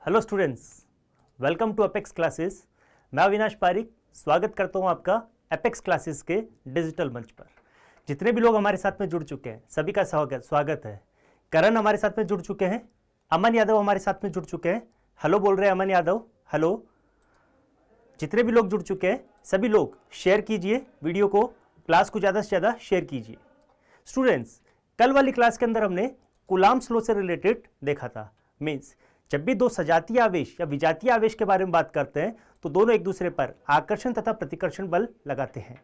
Hello students, welcome to Apex classes. मैं अविनाश पारिक स्वागत करता हूं आपका अपेक्स क्लासेस के डिजिटल मंच पर। जितने भी लोग हमारे साथ में जुड़ चुके हैं सभी का स्वागत है। करण हमारे साथ में जुड़ चुके हैं, अमन यादव हमारे साथ में जुड़ चुके हैं। हेलो बोल रहे हैं अमन यादव, हेलो। जितने भी लोग जुड़ चुके हैं सभी लोग शेयर कीजिए वीडियो को, क्लास को ज़्यादा से ज़्यादा शेयर कीजिए। स्टूडेंट्स, कल वाली क्लास के अंदर हमने कूलम्ब्स लॉ से रिलेटेड देखा था। मीन्स जब भी दो सजातीय आवेश या विजातीय आवेश के बारे में बात करते हैं तो दोनों एक दूसरे पर आकर्षण तथा प्रतिकर्षण बल लगाते हैं।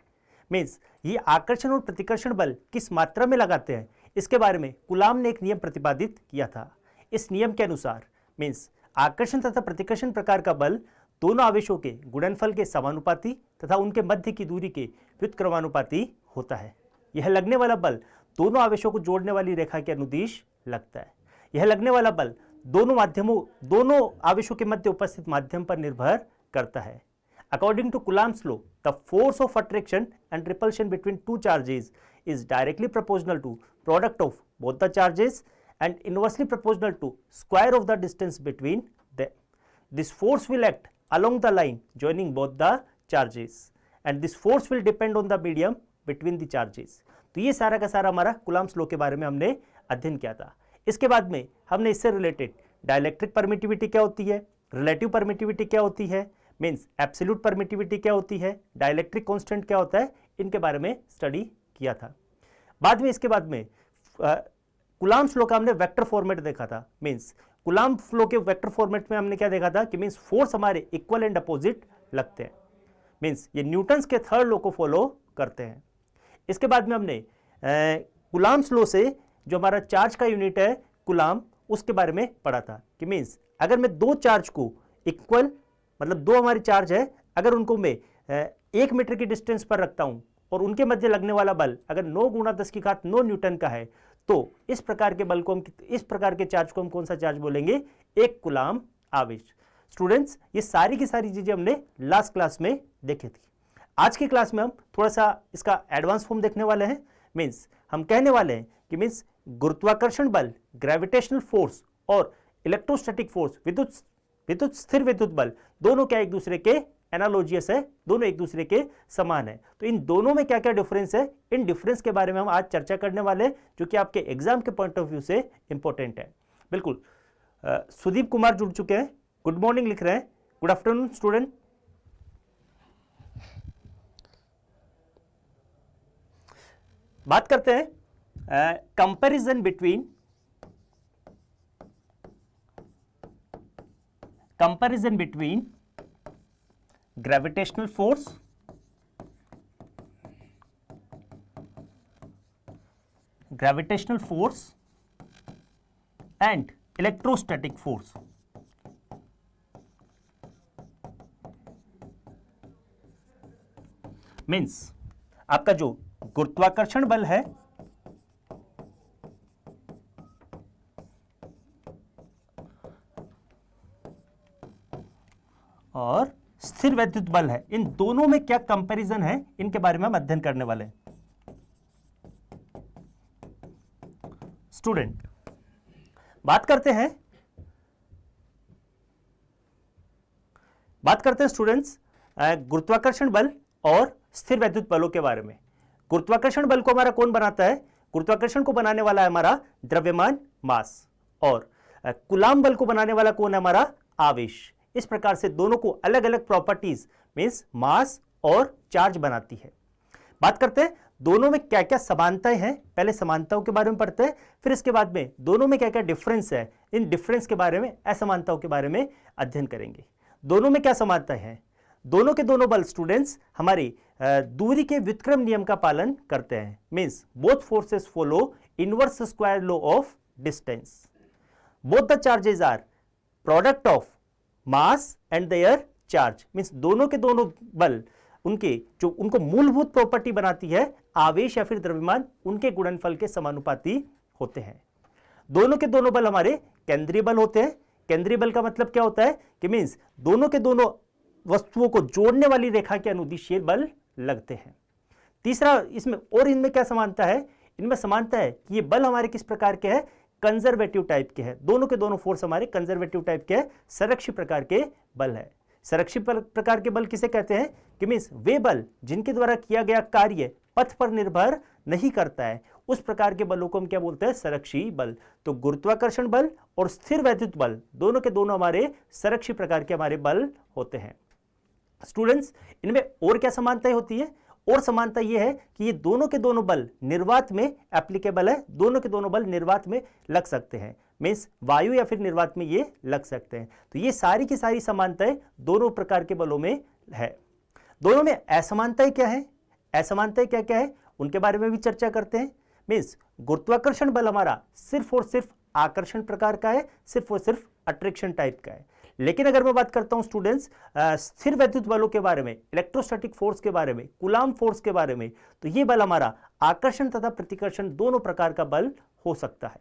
मीन्स ये आकर्षण और प्रतिकर्षण बल किस मात्रा में लगाते हैं इसके बारे में कूलम्ब ने एक नियम प्रतिपादित किया था। इस नियम के अनुसार मीन्स आकर्षण तथा प्रतिकर्षण प्रकार का बल दोनों आवेशों के गुणनफल के समानुपाती तथा उनके मध्य की दूरी के व्युत्क्रमानुपाती होता है। यह लगने वाला बल दोनों आवेशों को जोड़ने वाली रेखा के अनुदिश लगता है। यह लगने वाला बल दोनों आवेशों के मध्य उपस्थित माध्यम पर निर्भर करता है। According to Coulomb's law, the force of attraction and repulsion between two charges is directly proportional to product of both the charges and inversely proportional to square of the distance between them. This force will act along the line joining both the charges and this force will depend on the medium between the charges। तो ये सारा का सारा हमारा Coulomb's law के बारे में हमने अध्ययन किया था। इसके बाद में हमने इससे रिलेटेड डाइलेक्ट्रिक परमिटिविटी क्या होती है, रिलेटिव परमिटिविटी क्या होती है, मीन्स एब्सोल्यूट परमिटिविटी क्या होती है, डाइलेक्ट्रिक कांस्टेंट क्या होता है, इनके बारे में स्टडी किया था। बाद में इसके बाद में कूलम्ब्स लॉ का हमने वेक्टर फॉर्मेट देखा था। मीन्स कूलम्ब लॉ के वेक्टर फॉर्मेट में हमने क्या देखा था कि मीन्स फोर्स हमारे इक्वल एंड अपोजिट लगते हैं। मीन्स ये न्यूटन्स के थर्ड लॉ को फॉलो करते हैं। इसके बाद में हमने कूलम्ब्स लॉ से जो हमारा चार्ज का यूनिट है कूलम्ब, उसके बारे में पढ़ा था कि मीन्स अगर मैं दो चार्ज को इक्वल, मतलब दो हमारी चार्ज है, अगर उनको मैं 1 मीटर की डिस्टेंस पर रखता हूं और उनके मध्य लगने वाला बल अगर 9 × 10⁻9 न्यूटन का है तो इस प्रकार के बल को हम, इस प्रकार के चार्ज को हम कौन सा चार्ज बोलेंगे, एक कूलम्ब आवेश। स्टूडेंट्स, ये सारी की सारी चीजें हमने लास्ट क्लास में देखी थी। आज की क्लास में हम थोड़ा सा इसका एडवांस फॉर्म देखने वाले हैं। मीन्स हम कहने वाले हैं कि गुरुत्वाकर्षण बल, ग्रेविटेशनल फोर्स और इलेक्ट्रोस्टैटिक फोर्स, विद्युत स्थिर विद्युत बल, दोनों क्या एक दूसरे के एनालॉजियस है, दोनों एक दूसरे के समान है। तो इन दोनों में क्या क्या डिफरेंस है, इन डिफरेंस के बारे में हम आज चर्चा करने वाले हैं, जो कि आपके एग्जाम के पॉइंट ऑफ व्यू से इंपॉर्टेंट है। बिल्कुल। सुदीप कुमार जुड़ चुके हैं, गुड मॉर्निंग लिख रहे हैं। Good afternoon student. बात करते हैं comparison between gravitational force and electrostatic force। Means आपका जो गुरुत्वाकर्षण बल है और स्थिर वैद्युत बल है, इन दोनों में क्या कंपैरिजन है, इनके बारे में हम अध्ययन करने वाले हैं। स्टूडेंट, बात करते हैं स्टूडेंट्स गुरुत्वाकर्षण बल और स्थिर वैद्युत बलों के बारे में। गुरुत्वाकर्षण बल को हमारा कौन बनाता है, गुरुत्वाकर्षण को बनाने वाला है हमारा द्रव्यमान मास, और कूलम्ब बल को बनाने वाला कौन है, हमारा आवेश। इस प्रकार से दोनों को अलग अलग प्रॉपर्टीज मींस मास और चार्ज बनाती है। बात करते हैं दोनों में क्या क्या समानताएं हैं। पहले समानताओं के बारे में पढ़ते हैं, फिर इसके बाद में दोनों में क्या क्या डिफरेंस है, इन डिफरेंस के बारे में, असमानताओं के बारे में अध्ययन करेंगे। दोनों में क्या समानताएं हैं, दोनों के दोनों बल स्टूडेंट्स हमारी दूरी के व्युत्क्रम नियम का पालन करते हैं। Means both forces follow inverse square law of distance. Both the charges are product of mass and their charge. Means दोनों के दोनों बल उनके जो उनको मूलभूत प्रॉपर्टी बनाती है आवेश या फिर द्रव्यमान, उनके गुणनफल के समानुपाती होते हैं। दोनों के दोनों बल हमारे केंद्रीय बल होते हैं। केंद्रीय बल का मतलब क्या होता है कि मीन्स दोनों के दोनों वस्तुओं को जोड़ने वाली रेखा के अनुदिशीय बल लगते हैं। तीसरा इसमें और इनमें क्या समानता है, इनमें समानता है कि ये बल हमारे किस प्रकार के हैं, कंजर्वेटिव टाइप के हैं, दोनों के दोनों फोर्स हमारे कंजर्वेटिव टाइप के संरक्षी प्रकार के बल है। संरक्षी प्रकार के बल किसे कहते हैं कि मीन्स वे बल जिनके द्वारा किया गया कार्य पथ पर निर्भर नहीं करता है, उस प्रकार के बलों को हम क्या बोलते हैं, संरक्षी बल। तो गुरुत्वाकर्षण बल और स्थिर वैद्युत बल दोनों के दोनों हमारे संरक्षी प्रकार के हमारे बल होते हैं। स्टूडेंट्स, इनमें और क्या समानताएं होती है? और समानता यह है कि ये दोनों के दोनों बल निर्वात में एप्लीकेबल है, दोनों के दोनों बल निर्वात में लग सकते हैं, मीन्स वायु या फिर निर्वात में ये लग सकते हैं। तो ये सारी की सारी समानताएं दोनों प्रकार के बलों में है। दोनों में असमानताएं क्या है? असमानताएं क्या क्या है उनके बारे में भी चर्चा करते हैं। मीन्स गुरुत्वाकर्षण बल हमारा सिर्फ और सिर्फ आकर्षण प्रकार का है, सिर्फ और सिर्फ अट्रैक्शन टाइप का है। लेकिन अगर मैं बात करता हूं स्टूडेंट्स स्थिर वैद्युत बलों के बारे में, इलेक्ट्रोस्टैटिक फोर्स के बारे में, कूलाम्ब फोर्स के बारे में, तो ये बल हमारा आकर्षण तथा प्रतिकर्षण दोनों प्रकार का बल हो सकता है।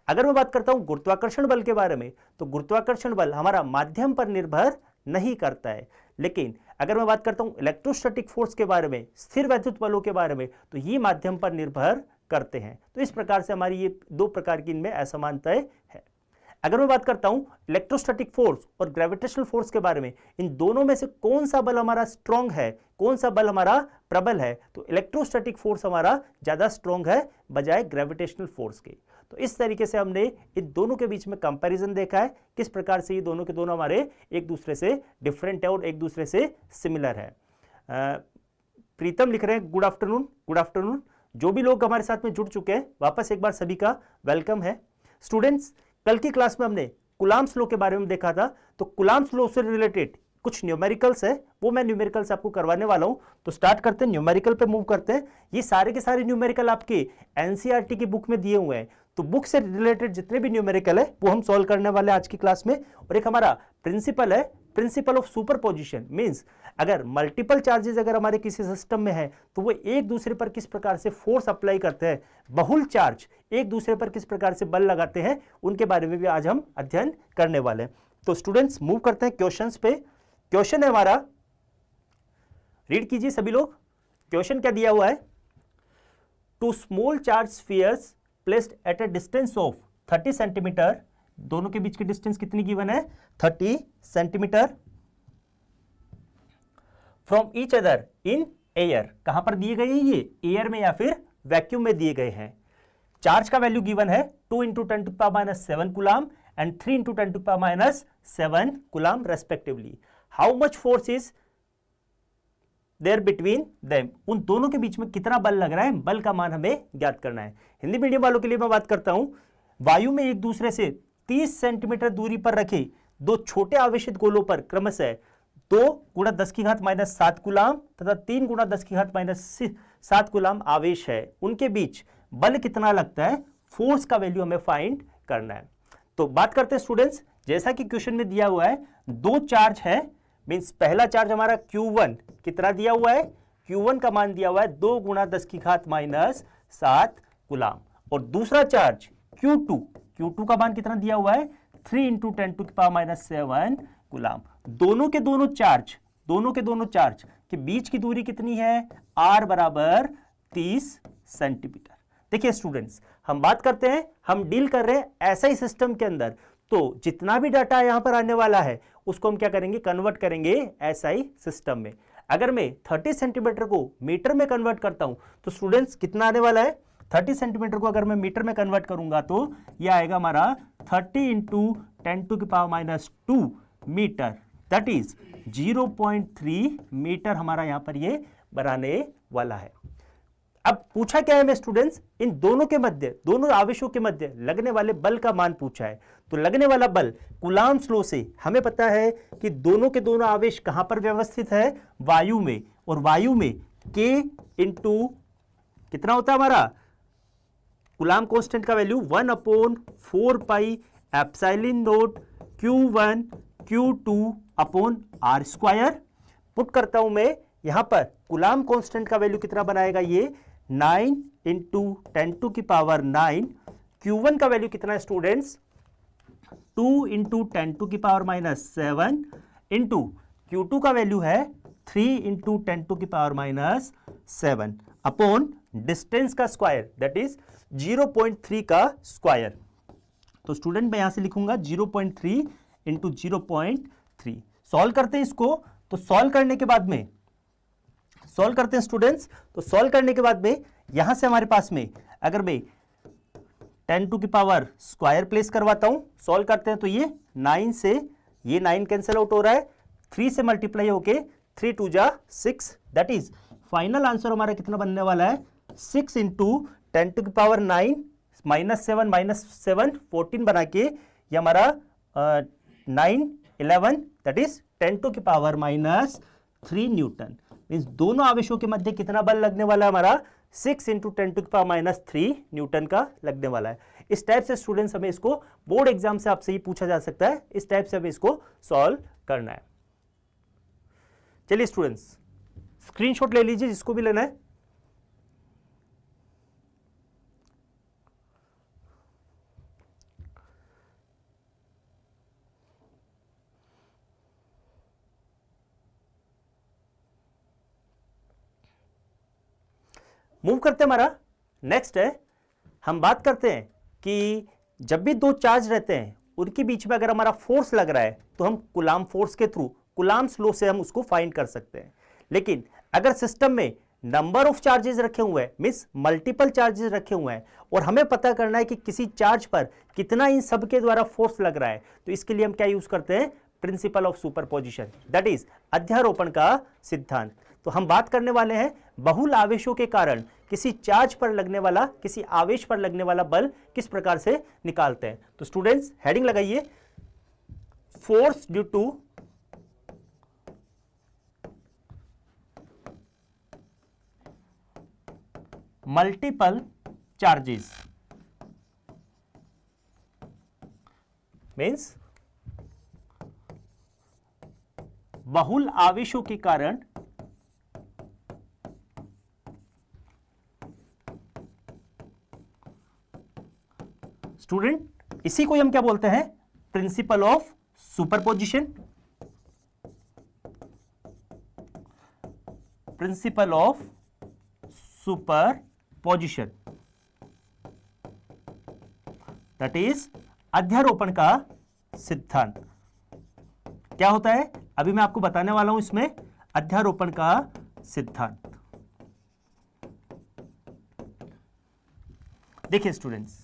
अगर मैं बात करता हूं गुरुत्वाकर्षण बल के बारे में, तो गुरुत्वाकर्षण बल हमारा माध्यम पर निर्भर नहीं करता है। लेकिन अगर मैं बात करता हूं इलेक्ट्रोस्टैटिक फोर्स के बारे में, स्थिर वैद्युत बलों के बारे में, तो ये माध्यम पर निर्भर करते हैं। तो इस प्रकार से हमारी ये दो प्रकार की इनमें असमानताएं है। अगर मैं बात करता हूं इलेक्ट्रोस्टैटिक फोर्स और ग्रेविटेशनल फोर्स के बारे में, इन दोनों में से कौन सा बल हमारा स्ट्रॉन्ग है, कौन सा बल हमारा प्रबल है, तो इलेक्ट्रोस्टैटिक फोर्स हमारा ज्यादा स्ट्रॉन्ग है बजाय ग्रेविटेशनल फोर्स के। तो इस तरीके से हमने इन दोनों के बीच में कंपैरिजन देखा है, किस प्रकार से ये दोनों के दोनों हमारे एक दूसरे से डिफरेंट है और एक दूसरे से सिमिलर है। प्रीतम लिख रहे हैं गुड आफ्टरनून, गुड आफ्टरनून। जो भी लोग हमारे साथ में जुड़ चुके हैं, वापस एक बार सभी का वेलकम है। स्टूडेंट्स, कल की क्लास में हमने कूलाम्ब्स लॉ के बारे में देखा था, तो कूलाम्ब्स लॉ से रिलेटेड कुछ न्यूमेरिकल्स है, वो मैं न्यूमेरिकल्स आपको करवाने वाला हूं। तो स्टार्ट करते हैं, न्यूमेरिकल पे मूव करते हैं। ये सारे के सारे न्यूमेरिकल आपके एनसीईआरटी की बुक में दिए हुए हैं, तो बुक से रिलेटेड जितने भी न्यूमेरिकल है वो हम सॉल्व करने वाले आज की क्लास में। और एक हमारा प्रिंसिपल है, प्रिंसिपल ऑफ सुपरपोजिशन, मींस अगर मल्टीपल चार्जेस अगर हमारे किसी सिस्टम में है तो वो एक दूसरे पर किस प्रकार से फोर्स अप्लाई करते हैं, बहुल चार्ज एक दूसरे पर किस प्रकार से बल लगाते हैं, उनके बारे में भी आज हम अध्ययन करने वाले हैं। तो स्टूडेंट्स मूव करते हैं क्वेश्चंस पे। क्वेश्चन है हमारा, रीड कीजिए सभी लोग। क्वेश्चन क्या दिया हुआ है? Two small charge spheres placed at a distance of 30 centimetre, दोनों के बीच की डिस्टेंस कितनी गिवन है? 30 centimetre, from each other in air. कहां पर दिए गए हैं ये? एयर में या फिर वैक्यूम में दिए गए हैं। चार्ज का वैल्यू गिवन है 2 × 10⁻⁷ coulomb and 3 × 10⁻⁷ coulomb respectively. How much force is there between them? उन दोनों के बीच में कितना बल लग रहा है, बल का मान हमें ज्ञात करना है। हिंदी मीडियम वालों के लिए मैं बात करता हूं, वायु में एक दूसरे से 30 सेंटीमीटर दूरी पर रखे दो छोटे आवेशित गोलों पर क्रमशः 2 × 10⁻⁷ कूलाम्ब तथा 3 × 10⁻⁷ कूलाम्ब आवेश है, उनके बीच बल कितना लगता है, फोर्स का वैल्यू हमें फाइंड करना है। तो बात करते हैं स्टूडेंट्स, जैसा कि क्वेश्चन में दिया हुआ है, दो चार्ज है, मींस पहला चार्ज हमारा Q1 कितना दिया हुआ है? Q1 का मान दिया हुआ है 2 × 10⁻⁷ कूलाम्ब, और दूसरा चार्ज Q2 का मान कितना दिया हुआ है? 3 × 10⁻⁷ कूलाम्ब। दोनों के दोनों चार्ज के बीच की दूरी कितनी है? R = 30 centimetre. देखिए स्टूडेंट्स, हम बात करते हैं, हम डील कर रहे हैं SI सिस्टम के अंदर, तो जितना भी डाटा यहां पर आने वाला है उसको हम क्या करेंगे? कन्वर्ट करेंगे SI सिस्टम में। अगर मैं 30 सेंटीमीटर को मीटर में कन्वर्ट करता हूं तो स्टूडेंट्स कितना आने वाला है? 30 सेंटीमीटर को अगर मैं मीटर में कन्वर्ट करूंगा तो यह आएगा हमारा 30 × 10⁻²मीटर, दैट इज 0.3 मीटर हमारा यहां पर ये बनाने वाला है। अब पूछा क्या है हमें स्टूडेंट्स? इन दोनों के मध्य, दोनों आवेशों के मध्य लगने वाले बल का मान पूछा है। तो लगने वाला बल कूलाम्ब्स लॉ से हमें पता है कि दोनों के दोनों आवेश कहां पर व्यवस्थित है? वायु में, और वायु में K × कितना होता है हमारा? कूलाम्ब कांस्टेंट का वैल्यू 1/4πε0 Q1 Q2/R²। पुट करता हूं मैं यहां पर, कूलाम्ब कांस्टेंट का वैल्यू कितना बनाएगा ये? 9 × 10⁹ Q1 का वैल्यू कितना है स्टूडेंट्स? 2 × 10⁻⁷ इंटू Q2 का वैल्यू है 3 × 10⁻⁷ अपॉन डिस्टेंस का स्क्वायर, दैट इज 0.3 का स्क्वायर। तो स्टूडेंट मैं यहां से लिखूंगा 0.3 इंटू 0.3। सॉल्व करते हैं इसको, तो सॉल्व करने के बाद में सॉल्व करते हैं स्टूडेंट्स, तो सॉल्व करने के बाद में यहां से हमारे पास में अगर मैं 10 टू की पावर स्क्वायर प्लेस करवाता हूं, सॉल्व करते हैं तो ये 9 से ये 9 कैंसिल आउट हो रहा है, 3 से मल्टीप्लाई होके 3 2 जा 6, दैट इज फाइनल आंसर हमारा कितना बनने वाला है 6 इंटू 10 टू की पावर 9 -7 14 बना के ये हमारा 9 11 दैट इज 10 टू की पावर -3 न्यूटन। मीन्स दोनों आवेशों के मध्य कितना बल लगने वाला है हमारा 6 इंटू 10 टू की पावर -3 न्यूटन का लगने वाला है। इस टाइप से स्टूडेंट्स हमें इसको बोर्ड एग्जाम से आपसे ही पूछा जा सकता है, इस टाइप से हमें इसको सॉल्व करना है। चलिए स्टूडेंट्स स्क्रीनशॉट ले लीजिए जिसको भी लेना है। मूव करते हैं, हमारा नेक्स्ट है, हम बात करते हैं कि जब भी दो चार्ज रहते हैं उनके बीच में अगर हमारा फोर्स लग रहा है तो हम कूलाम फोर्स के थ्रू कूलाम्स लॉ से हम उसको फाइंड कर सकते हैं। लेकिन अगर सिस्टम में नंबर ऑफ चार्जेस रखे हुए हैं, मींस मल्टीपल चार्जेस रखे हुए हैं और हमें पता करना है कि किसी चार्ज पर कितना इन सब के द्वारा फोर्स लग रहा है, तो इसके लिए हम क्या यूज करते हैं principle of superposition, that is अध्यारोपण का सिद्धांत। तो हम बात करने वाले हैं बहुल आवेशों के कारण किसी चार्ज पर लगने वाला, किसी आवेश पर लगने वाला बल किस प्रकार से निकालते हैं। तो स्टूडेंट्स हेडिंग लगाइए, force due to multiple charges means बहुल आवेशों के कारण स्टूडेंट इसी को हम क्या बोलते हैं principle of superposition, principle of superposition that is अध्यारोपण का सिद्धांत। क्या होता है अभी मैं आपको बताने वाला हूं इसमें अध्यारोपण का सिद्धांत। देखिए स्टूडेंट्स,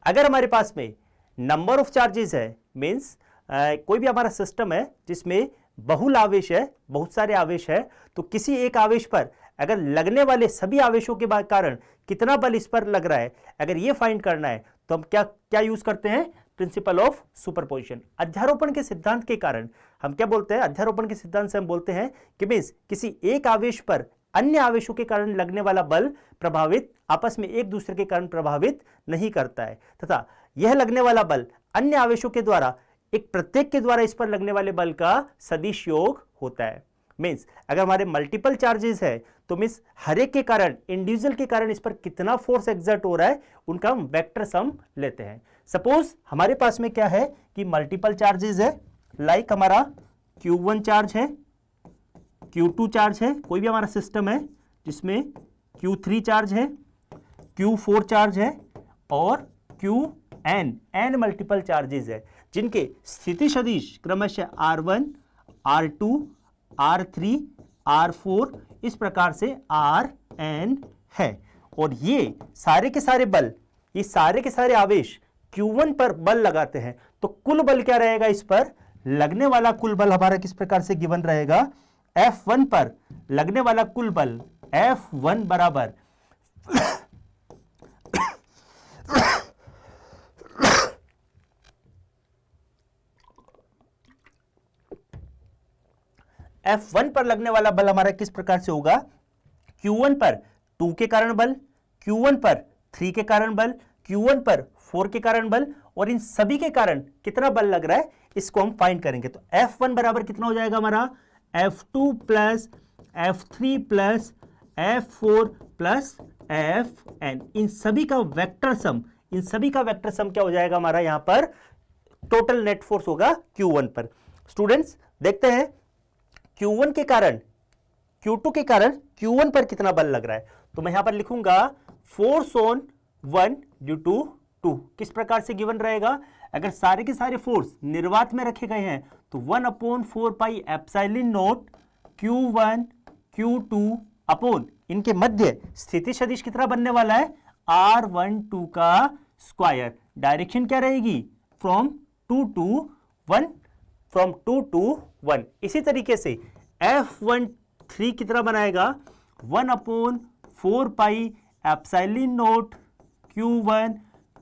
अगर हमारे पास में नंबर ऑफ चार्जेस है, मींस कोई भी हमारा सिस्टम है जिसमें बहुल आवेश है, बहुत सारे आवेश है, तो किसी एक आवेश पर अगर लगने वाले सभी आवेशों के कारण कितना बल इस पर लग रहा है, अगर ये फाइंड करना है तो हम क्या क्या यूज करते हैं प्रिंसिपल ऑफ सुपरपोजिशन। अध्यारोपण के सिद्धांत के कारण हम क्या बोलते हैं, अध्यारोपण के सिद्धांत से हम बोलते हैं कि मींस किसी एक आवेश पर अन्य आवेशों के कारण लगने वाला बल प्रभावित आपस में एक दूसरे के कारण प्रभावित नहीं करता है, तथा यह लगने वाला बल अन्य आवेशों के द्वारा एक प्रत्येक के द्वारा इस पर लगने वाले बल का सदिश योग होता है। मींस अगर हमारे मल्टीपल चार्जेस है तो मींस हर एक के कारण, इंडिविजुअल के कारण इस पर कितना फोर्स एक्सर्ट हो रहा है उनका हम वेक्टर सम लेते हैं। सपोज हमारे पास में क्या है कि मल्टीपल चार्जेस है, लाइक हमारा Q1 चार्ज है, Q2 चार्ज है, कोई भी हमारा सिस्टम है जिसमें Q3 चार्ज है, Q4 चार्ज है और Qn मल्टीपल चार्जेस है जिनके स्थिति सदिश क्रमशः R1, R2, R3, R4 इस प्रकार से Rn है। और ये सारे के सारे बल, ये सारे के सारे आवेश Q1 पर बल लगाते हैं, तो कुल बल क्या रहेगा, इस पर लगने वाला कुल बल हमारा किस प्रकार से गिवन रहेगा, F1 पर लगने वाला कुल बल F1 बराबर F1 पर लगने वाला बल हमारा किस प्रकार से होगा, Q1 पर 2 के कारण बल, Q1 पर 3 के कारण बल, Q1 पर 4 के कारण बल, और इन सभी के कारण कितना बल लग रहा है इसको हम फाइंड करेंगे। तो F1 बराबर कितना हो जाएगा हमारा F2 plus F3 plus F4 plus Fn, इन सभी का वेक्टर सम, इन सभी का वेक्टर सम क्या हो जाएगा हमारा, यहां पर टोटल नेट फोर्स होगा Q1 पर। स्टूडेंट्स देखते हैं Q1 के कारण, Q2 के कारण Q1 पर कितना बल लग रहा है, तो मैं यहां पर लिखूंगा फोर्स ऑन 1 ड्यू टू 2 किस प्रकार से गिवन रहेगा? अगर सारे के सारे फोर्स निर्वात में रखे गए हैं तो 1/4 pi epsilon not Q1 Q2 upon इनके मध्य स्थिति सदिश कितना बनने वाला है? R12 का स्क्वायर। डायरेक्शन क्या रहेगी? From 2 to 1, from 2 to 1। इसी तरीके से F13 कितना बनाएगा? 1/4 pi epsilon not Q1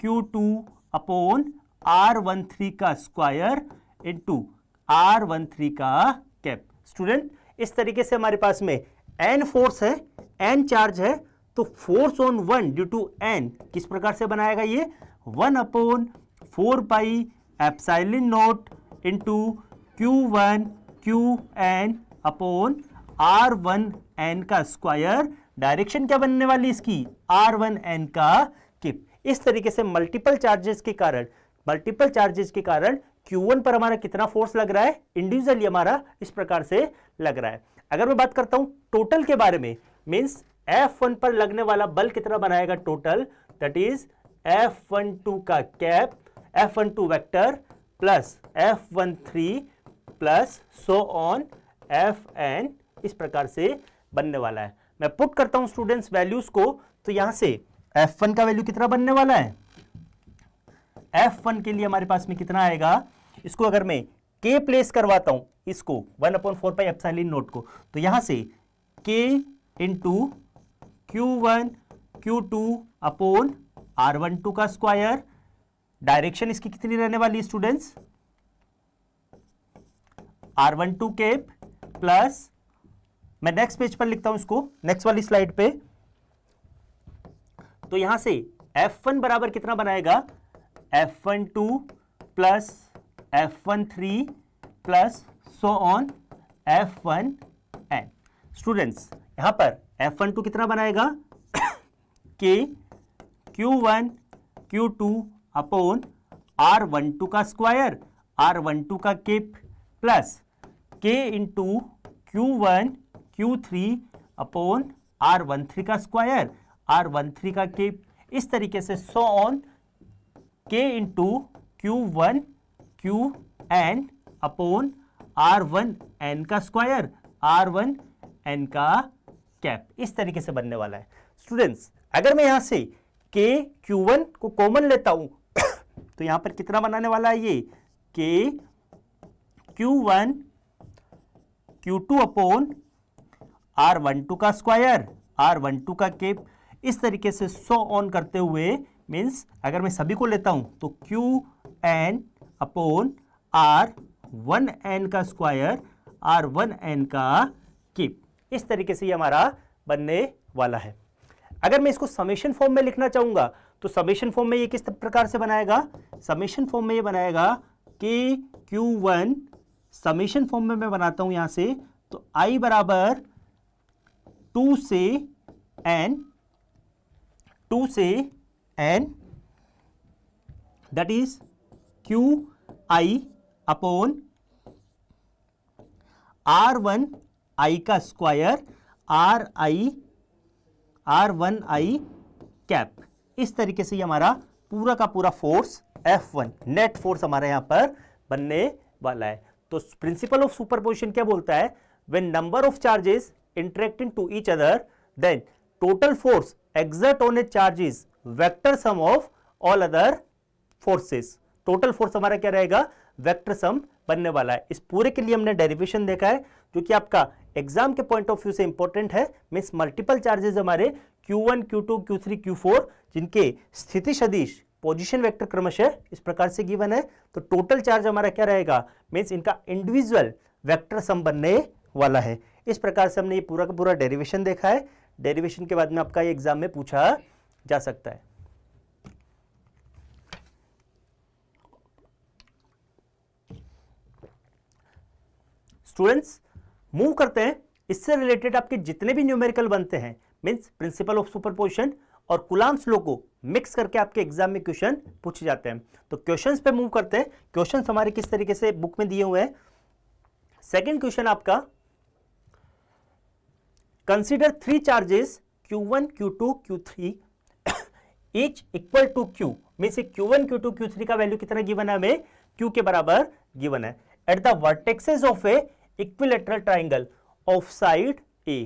Q2 upon R13 का स्क्वायर इनटू R13 का कैप। स्टूडेंट, इस तरीके से हमारे पास में n फोर्स है, n चार्ज है, तो force on 1 due to n किस प्रकार से बनाएगा? ये 1/4 pi epsilon naught into Q1 Qn upon R1n का स्क्वायर। डायरेक्शन क्या बनने वाली इसकी? R1n का किप। इस तरीके से मल्टीपल चार्जेस के कारण Q1 पर हमारा कितना फोर्स लग रहा है? इंडिविजुअली हमारा इस प्रकार से लग रहा है। अगर मैं बात करता हूं टोटल के बारे में, मींस F1 पर लगने वाला बल कितना बनाएगा टोटल? दैट इज F12 का cap, F12 vector plus F13 plus so on Fn, इस प्रकार से बनने वाला है। मैं पुट करता हूं स्टूडेंट्स वैल्यूज को, तो यहां से F1 का वैल्यू कितना बनने वाला है? F1 के लिए हमारे पास में कितना आएगा? इसको अगर मैं K प्लेस करवाता हूं, इसको 1/4 पाई एप्सिलॉन नॉट को, तो यहां से K into Q1 Q2 upon R12 का स्क्वायर। डायरेक्शन इसकी कितनी रहने वाली है स्टूडेंट्स? R12 कैप प्लस, मैं नेक्स्ट पेज पर लिखता हूं इसको, नेक्स्ट वाली स्लाइड पे, तो यहां से F1 बराबर कितना बनाएगा? F12 plus F13 plus so on F1n। Students, यहां पर F12 कितना बनाएगा? K Q1 Q2 upon R12 का स्क्वायर, R12 का cap plus K into Q1 Q3 upon R13 का स्क्वायर, R13 का केप। इस तरीके से so on K into Q1 Qn upon R1n का स्क्वायर, R1n का कैप। इस तरीके से बनने वाला है। स्टूडेंट्स, अगर मैं यहां से K Q1 को कॉमन लेता हूं तो यहां पर कितना बनाने वाला है? ये K Q1 Q2 upon R12 का स्क्वायर, R12 का केप। इस तरीके से सो ऑन करते हुए, मीन्स अगर मैं सभी को लेता हूं तो Qn अपॉन R1n का स्क्वायर, R1n का केप। इस तरीके से ये हमारा बनने वाला है। अगर मैं इसको समेशन फॉर्म में लिखना चाहूंगा तो समेशन फॉर्म में ये किस प्रकार से बनाएगा? समेशन फॉर्म में ये बनाएगा कि Q1 समेशन फॉर्म में मैं बनाता हूं यहां से, तो I बराबर 2 से n that is QI upon R1I का स्क्वायर, R1I कैप। इस तरीके से ये हमारा पूरा का पूरा फोर्स F1 नेट फोर्स हमारा यहां पर बनने वाला है। तो प्रिंसिपल ऑफ सुपरपोजिशन क्या बोलता है? When number of charges interacting to each other, then total force exert on a charge is vector sum of all other forces. Total force हमारा क्या रहेगा? वेक्टर सम बनने वाला है। इस पूरे के लिए हमने डेरिवेशन देखा है जो कि आपका एग्जाम के पॉइंट ऑफ व्यू से इंपॉर्टेंट है। मींस मल्टीपल चार्जेस हमारे Q1 Q2 Q3 Q4 जिनके स्थिति सदिश पोजीशन वेक्टर क्रमशः इस प्रकार से गिवन है, तो टोटल चार्ज हमारा क्या रहेगा? मींस इनका इंडिविजुअल वेक्टर सम बनने वाला है। इस प्रकार से हमने ये पूरा का पूरा डेरिवेशन देखा है। डेरिवेशन के बाद में आपका ये एग्जाम में पूछा जा सकता है। स्टूडेंट्स, मूव करते हैं। इससे रिलेटेड आपके जितने भी न्यूमेरिकल बनते हैं, मींस प्रिंसिपल ऑफ सुपरपोजिशन और कूलम्ब्स लॉ को मिक्स करके आपके एग्जाम में क्वेश्चन पूछे जाते हैं। तो क्वेश्चंस पे मूव करते हैं। क्वेश्चंस हमारे किस तरीके से बुक में दिए हुए हैं। सेकंड क्वेश्चन आपका, consider 3 charges Q1 Q2 Q3 each equal to Q means Q1 Q2 Q3 का वैल्यू कितना गिवन है हमें, Q के बराबर गिवन है। At the vertexes of a equilateral triangle of side A,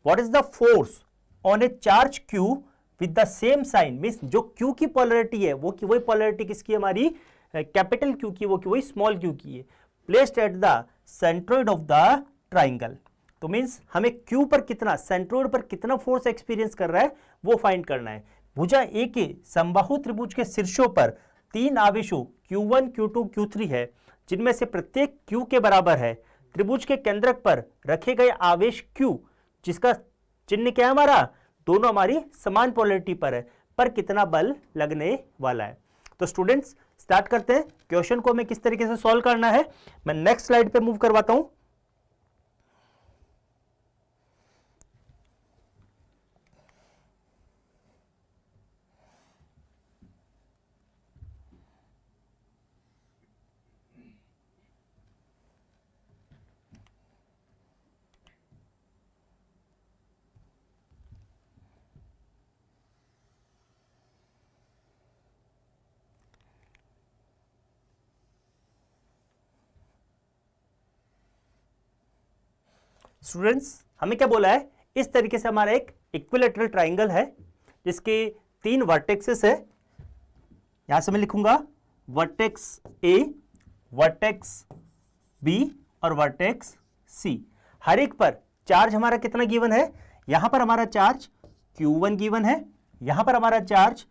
what is the force on a charge Q with the same sign, means जो Q की polarity है वो वही पोलैरिटी किसकी है हमारी, कैपिटल Q की, वो वही स्मॉल q की है, placed at the centroid of the triangle. तो मींस हमें Q पर कितना, सेंट्रोइड पर कितना फोर्स एक्सपीरियंस कर रहा है वो फाइंड करना है। भुजा A के समबाहु त्रिभुज के शीर्षों पर 3 आवेशों Q1 Q2 Q3 है, जिनमें से प्रत्येक Q के बराबर है। त्रिभुज के केंद्रक पर रखे गए आवेश Q, जिसका चिन्ह क्या है हमारा, दोनों हमारी समान पोलैरिटी पर कितना बल लगने वाला है। तो स्टूडेंट्स स्टार्ट करते हैं, क्वेश्चन को हमें किस तरीके से सॉल्व करना है। मैं नेक्स्ट स्लाइड पे मूव करवाता हूं। स्टूडेंट्स हमें क्या बोला है, इस तरीके से हमारा एक इक्विलैटरल ट्राइंगल है जिसके 3 वर्टेक्सेस है। यहां से मैं लिखूंगा वर्टेक्स A, वर्टेक्स B और वर्टेक्स C। हर एक पर चार्ज हमारा कितना गिवन है, यहां पर हमारा चार्ज Q1 गिवन है, यहां पर हमारा चार्ज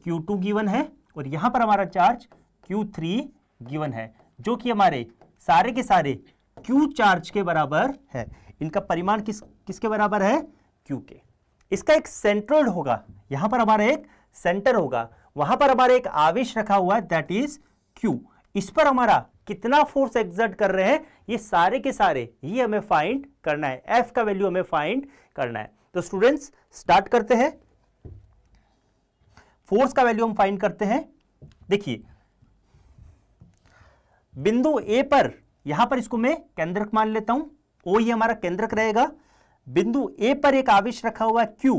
Q2 गिवन है और यहां पर हमारा चार्ज Q3 गिवन है, जो कि हमारे सारे के सारे Q चार्ज के बराबर है। इनका परिमाण किसके बराबर है, Q के। इसका एक सेंट्रोइड होगा, यहां पर हमारा एक सेंटर होगा, वहां पर हमारा एक आवेश रखा हुआ है दैट इज Q। इस पर हमारा कितना फोर्स एक्सर्ट कर रहे हैं, ये सारे के सारे ये हमें फाइंड करना है, F का वैल्यू हमें फाइंड करना है। तो स्टूडेंट्स स्टार्ट करते हैं, फोर्स का वैल्यू हम फाइंड करते हैं। देखिए बिंदु A पर, यहां पर इसको मैं केंद्रक मान लेता हूं, O ये हमारा केंद्रक रहेगा। बिंदु A पर एक आवेश रखा हुआ है Q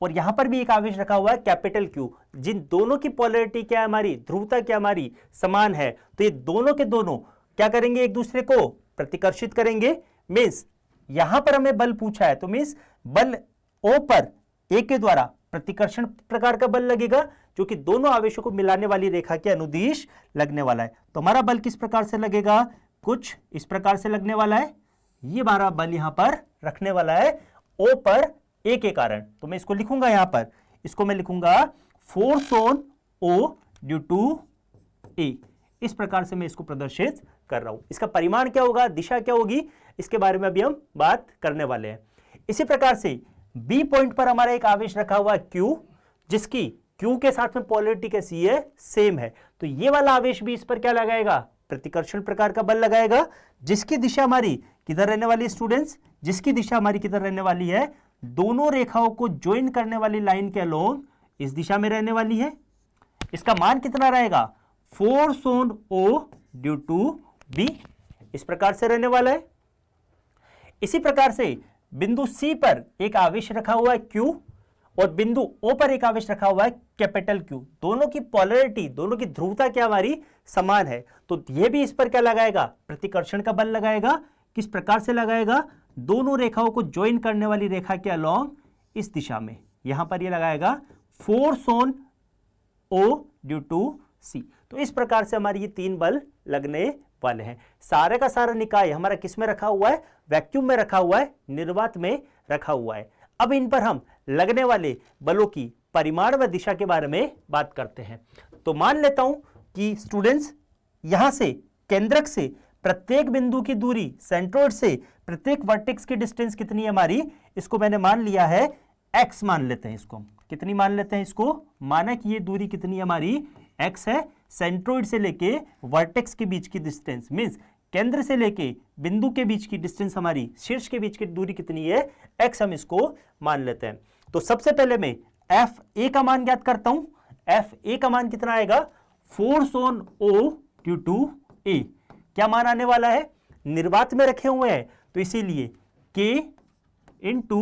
और यहां पर भी एक आवेश रखा हुआ है कैपिटल Q, जिन दोनों की पोलैरिटी क्या है हमारी, ध्रुवता क्या हमारी समान है। तो ये दोनों के दोनों क्या करेंगे, एक दूसरे को प्रतिकर्षित करेंगे। मींस यहां पर हमें बल पूछा है, तो मींस बल O पर A के द्वारा प्रतिकर्षण प्रकार का बल लगेगा, जो कि दोनों आवेशों को मिलाने वाली रेखा के अनुदिश लगने वाला है। तो हमारा बल किस प्रकार से लगेगा, कुछ इस प्रकार से लगने वाला है। ये हमारा बल यहां पर रखने वाला है O पर A के कारण। तो मैं इसको लिखूंगा, यहां पर इसको मैं लिखूंगा force on O due to A। इस प्रकार से मैं इसको प्रदर्शित कर रहा हूं। इसका परिमाण क्या होगा, दिशा क्या होगी, इसके बारे में अभी हम बात करने वाले हैं। इसी प्रकार से B पॉइंट पर हमारा एक आवेश रखा हुआ है Q, जिसकी Q के साथ में पोलैरिटी कैसी है, सेम है। तो ये वाला आवेश भी इस पर क्या लगाएगा, प्रतिकर्षण प्रकार का बल लगाएगा, जिसकी दिशा हमारी किधर रहने वाली है स्टूडेंट्स, जिसकी दिशा हमारी किधर रहने वाली है, दोनों रेखाओं को ज्वाइन करने वाली लाइन के अलोंग इस दिशा में रहने वाली है। इसका मान कितना रहेगा, force on O due to B, इस प्रकार से रहने वाला है। इसी प्रकार से बिंदु C पर एक आवेश रखा हुआ है Q और बिंदु O पर एक आवेश रखा हुआ है कैपिटल Q। दोनों की पोलैरिटी, दोनों की ध्रुवता क्या हमारी समान है। तो यह भी इस पर क्या लगाएगा, प्रतिकर्षण का बल लगाएगा। किस प्रकार से लगाएगा, दोनों रेखाओं को ज्वाइन करने वाली रेखा के अलोंग इस दिशा में, यहां पर ये लगाएगा force on O due to C। तो इस प्रकार से हमारे ये 3 बल लगने वाले हैं। सारे का सारा निकाय हमारा किस में रखा हुआ है, वैक्यूम में रखा हुआ है, निर्वात में रखा हुआ है। अब इन पर हम लगने वाले बलों की परिमाण व दिशा के बारे में बात करते हैं। तो मान लेता हूं कि स्टूडेंट्स यहां से केंद्रक से प्रत्येक बिंदु की दूरी, सेंट्रोइड से प्रत्येक वर्टेक्स की डिस्टेंस कितनी है हमारी, इसको मैंने मान लिया है x मान लेते हैं। इसको कितनी मान लेते हैं, इसको माना कि ये दूरी कितनी है हमारी, x है। सेंट्रोइड से लेके वर्टेक्स के बीच की डिस्टेंस, मींस केंद्र से लेके बिंदु के बीच की डिस्टेंस हमारी, शीर्ष के बीच की दूरी कितनी है, x, हम इसको मान लेते हैं। तो सबसे पहले मैं FA का मान ज्ञात करता हूं। FA का मान कितना आएगा, force on O due to A। क्या मान आने वाला है, निर्वात में रखे हुए हैं तो इसीलिए K into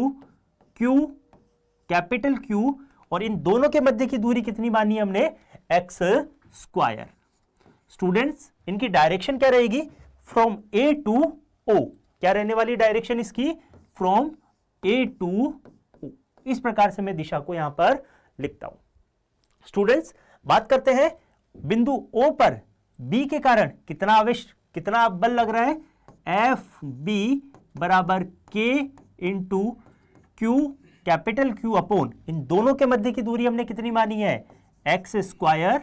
Q, capital Q, और इन दोनों के मध्य की दूरी कितनी मानी हमने, एक्स स्क्वायर। स्टूडेंट्स इनकी डायरेक्शन क्या रहेगी? From A to O. क्या रहने वाली डायरेक्शन इसकी? From A to O. इस प्रकार से मैं दिशा को यहां पर लिखता हूं। स्टूडेंट्स बात करते हैं बिंदु O पर B के कारण कितना आवेश, कितना बल लग रहा है? एफ बी बराबर K into Q, capital Q upon इन दोनों के मध्य की दूरी हमने कितनी मानी है? X square.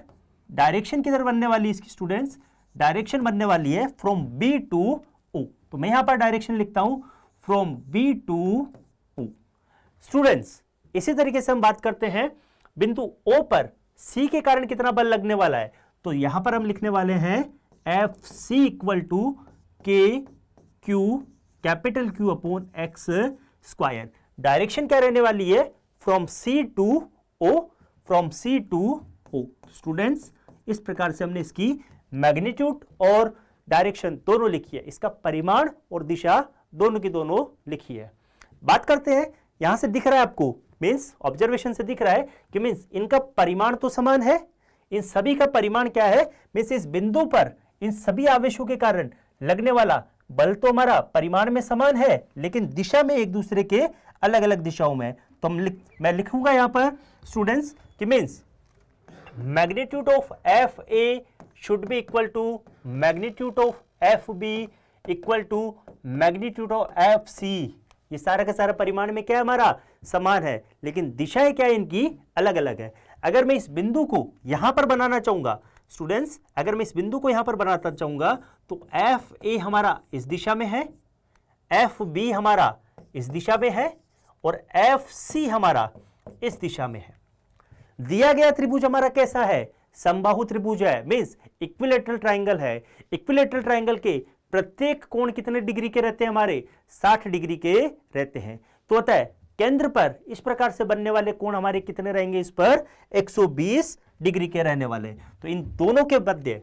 डायरेक्शन किधर बनने वाली है इसकी स्टूडेंट्स? डायरेक्शन बनने वाली है फ्रॉम B टू O। तो मैं यहां पर डायरेक्शन लिखता हूं from B to O। Students इसी तरीके से हम बात करते हैं बिंदु O पर C के कारण कितना बल लगने वाला है? तो यहां पर हम लिखने वाले हैं F C equal to K Q, capital Q upon x square. Direction क्या रहने वाली है? From C to O, from C to O। Students इस प्रकार से हमने इसकी मैग्नीट्यूड और डायरेक्शन दोनों लिखी है, इसका परिमाण और दिशा दोनों की दोनों लिखी है। बात करते हैं, यहां से दिख रहा है आपको, मीन्स ऑब्जर्वेशन से दिख रहा है कि मीन्स इनका परिमाण तो समान है। इन सभी का परिमाण क्या है? मीन्स इस बिंदु पर इन सभी आवेशों के कारण लगने वाला बल तो हमारा परिमाण में समान है, लेकिन दिशा में एक दूसरे के अलग अलग दिशाओं में। तो मैं लिखूंगा यहां पर स्टूडेंट्स कि means magnitude of F A should be equal to magnitude of F B equal to magnitude of F C. ये सारा का सारा परिमाण में क्या हमारा समान है, लेकिन दिशाएं क्या है इनकी अलग अलग है। अगर मैं इस बिंदु को यहां पर बनाना चाहूंगा स्टूडेंट्स, अगर मैं इस बिंदु को यहां पर बनाना चाहूंगा तो एफ ए हमारा इस दिशा में है, एफ बी हमारा इस दिशा में है और एफ सी हमारा इस दिशा में है। दिया गया त्रिभुज हमारा कैसा है? समबाहु त्रिभुज है, मींस इक्विलेटरल ट्राइंगल है। इक्विलेटरल ट्राइंगल के प्रत्येक कोण कितने डिग्री के रहते हैं? हमारे 60 डिग्री के रहते हैं। तो होता है केंद्र पर इस प्रकार से बनने वाले कोण हमारे कितने रहेंगे? इस पर 120 डिग्री के रहने वाले। तो इन दोनों के मध्य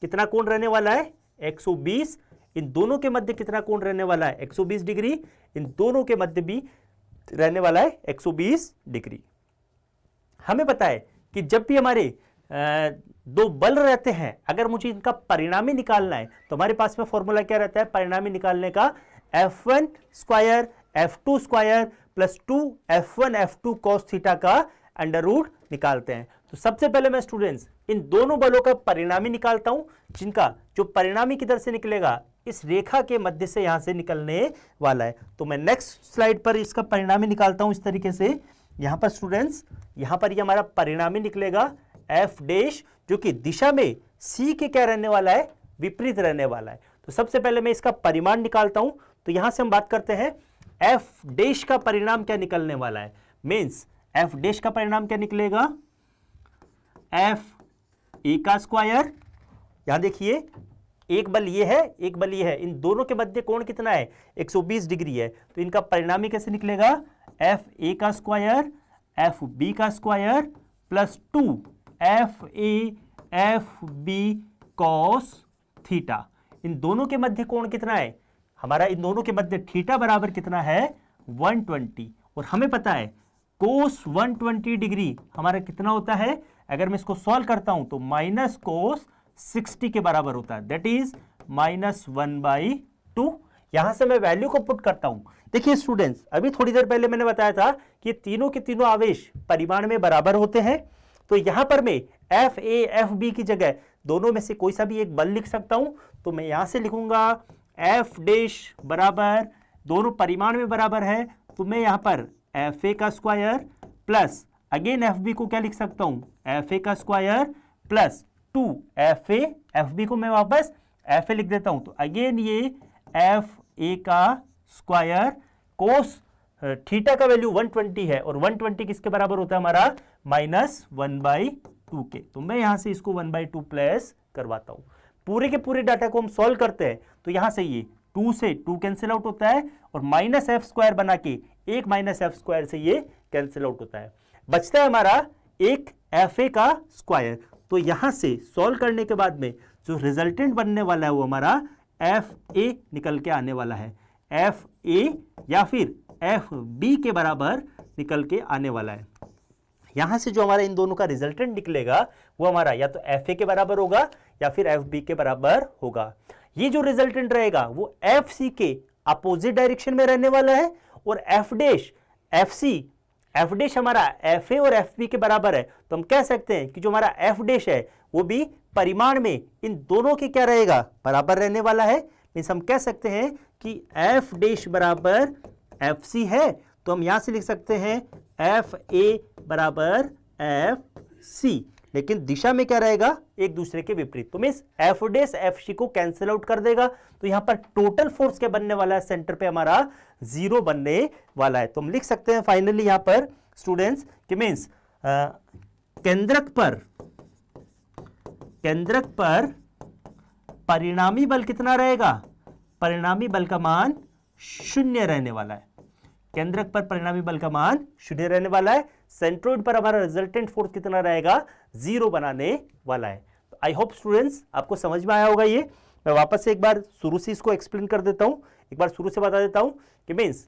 कितना कोण रहने वाला है? 120। इन दोनों के मध्य कितना कोण रहने वाला है? 120 डिग्री। इन दोनों के मध्य भी रहने वाला है 120 डिग्री। हमें पता है कि जब भी हमारे दो बल रहते हैं, अगर मुझे इनका परिणामी निकालना है तो हमारे पास में फॉर्मूला क्या रहता है परिणामी निकालने का? F1 square F2 square plus 2 F1 F2 cos theta का अंडर रूट निकालते हैं। तो सबसे पहले मैं स्टूडेंट्स इन दोनों बलों का परिणामी निकालता हूं, जिनका जो परिणामी किधर से निकलेगा? इस रेखा के मध्य से यहां से निकलने वाला है। तो मैं नेक्स्ट स्लाइड पर इसका परिणामी निकालता हूं इस तरीके से। यहां पर स्टूडेंट्स यहां पर ये हमारा परिणामी निकलेगा एफ डैश, जो कि दिशा में सी के क्या रहने वाला है? विपरीत रहने वाला है। तो सबसे पहले मैं इसका परिमाण निकालता हूं। तो यहां से हम बात करते हैं एफ डैश का परिणाम क्या निकलने वाला है? मींस एफ डैश का परिणाम क्या निकलेगा? एफ ए का स्क्वायर। यहां देखिए एक बल ये है, एक बल ये है, इन दोनों के मध्य कोण कितना है? 120 डिग्री है। तो इनका परिणामी कैसे निकलेगा? एफ ए का स्क्वायर एफ बी का square plus 2 F A F B cos theta. इन दोनों के मध्य कोण कितना है हमारा? इन दोनों के मध्य थीटा बराबर कितना है? 120। और हमें पता है कोस 120 डिग्री हमारा कितना होता है? अगर मैं इसको सॉल्व करता हूं तो माइनस कोस 60 के बराबर होता है, दैट इज -1/2। यहां से मैं वैल्यू को पुट करता हूं। देखिए स्टूडेंट्स अभी थोड़ी देर पहले मैंने बताया था कि तीनों के तीनों आवेश परिमाण में बराबर होते हैं। तो यहां पर मैं एफ ए एफ बी की जगह दोनों में से कोई सा भी एक बल लिख सकता हूं। तो मैं यहां से लिखूंगा एफ डैश बराबर, दोनों परिमाण में बराबर है, तो मैं यहां पर एफ ए का square plus again F B को क्या लिख सकता हूं? एफ ए का square plus 2 F A F B को मैं वापस एफ ए लिख देता हूं। तो अगेन ये एफ ए का स्क्वायर कोस थीटा का वैल्यू 120 है और 120 किसके बराबर होता है हमारा? -1/2 के। तो मैं यहां से इसको 1/2 प्लस करवाता हूं। पूरे के पूरे डाटा को हम सॉल्व करते हैं तो यहां से ये 2 से 2 कैंसिल आउट होता है और माइनस एफ स्क्वायर बना के एक माइनस एफ स्क्वायर से ये कैंसिल आउट होता है। बचता है हमारा एक एफ ए का स्क्वायर। तो यहां से सॉल्व करने के बाद में जो रिजल्टेंट बनने वाला है वो हमारा एफ ए निकल के आने वाला है। एफ ए या फिर एफ बी के बराबर निकल के आने वाला है। यहां से जो हमारा इन दोनों का रिजल्टेंट निकलेगा वो हमारा या तो एफ ए के बराबर होगा या फिर एफ बी के बराबर होगा। ये जो रिजल्टेंट रहेगा वो एफ सी के अपोजिट डायरेक्शन में रहने वाला है और F dash F C F dash हमारा एफ ए और एफ बी के बराबर है। तो हम कह सकते हैं कि जो हमारा एफ डैश है वो भी परिमाण में इन दोनों के क्या रहेगा, बराबर रहने वाला है। मींस हम कह सकते हैं कि एफ डैश बराबर एफ सी है, तो हम यहां से लिख सकते हैं एफ ए बराबर एफ सी, लेकिन दिशा में क्या रहेगा, एक दूसरे के विपरीत। तो means F dash F C को कैंसिल आउट कर देगा, तो यहां पर टोटल फोर्स क्या बनने वाला है, सेंटर पे हमारा 0 बनने वाला है। तो हम लिख सकते हैं फाइनली यहां पर स्टूडेंट्स कि मींस केंद्रक पर परिणामी बल कितना रहेगा, परिणामी बल का मान 0 रहने वाला है। केंद्रक पर परिणामी बल का मान 0 रहने वाला है। सेंट्रोइड पर हमारा रिजल्टेंट फोर्स कितना रहेगा, 0 बनाने वाला है। तो आई होप स्टूडेंट्स आपको समझ में आया होगा। ये मैं वापस से एक बार शुरू से इसको एक्सप्लेन कर देता हूं, एक बार शुरू से बता देता हूं कि मींस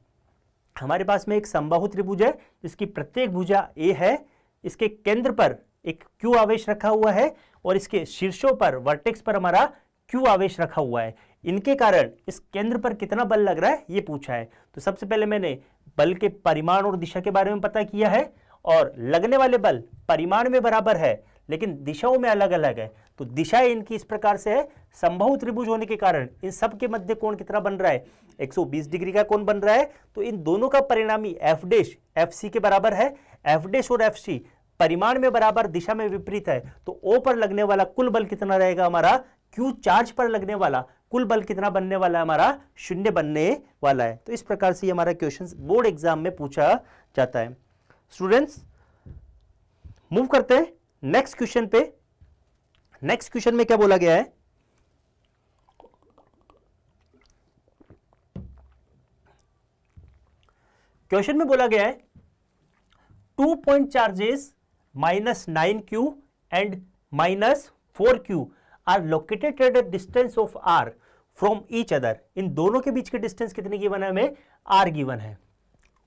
हमारे पास में एक समबाहु त्रिभुज है जिसकी प्रत्येक भुजा ए है, इसके केंद्र पर एक क्यू आवेश रखा हुआ है और इसके शीर्षों पर वर्टेक्स पर हमारा क्यू आवेश रखा हुआ है। इनके कारण इस केंद्र पर कितना बल लग रहा है ये पूछा है। तो सबसे पहले मैंने बल के परिमाण और दिशा के बारे में पता किया है, और लगने वाले बल परिमाण में बराबर है लेकिन दिशाओं में अलग अलग है। तो दिशाएं इनकी इस प्रकार से है, समबाहु त्रिभुज होने के कारण इन सब के मध्य कोण कितना बन रहा है, 120 डिग्री का कोण बन रहा है। तो इन दोनों का परिणामी एफ डैश एफ सी के बराबर है। एफ डैश और एफ सी परिमाण में बराबर, दिशा में विपरीत है, तो ओ पर लगने वाला कुल बल कितना रहेगा हमारा, क्यू चार्ज पर लगने वाला कुल बल कितना बनने वाला है हमारा, 0 बनने वाला है। तो इस प्रकार से हमारा क्वेश्चन बोर्ड एग्जाम में पूछा जाता है। स्टूडेंट्स मूव करते हैं नेक्स्ट क्वेश्चन पे। नेक्स्ट क्वेश्चन में क्या बोला गया है, क्वेश्चन में बोला गया है 2 point charges -9q and -4q are located at a distance of r from each other. इन दोनों के बीच के डिस्टेंस कितने गिवन है, हमें r गिवन है।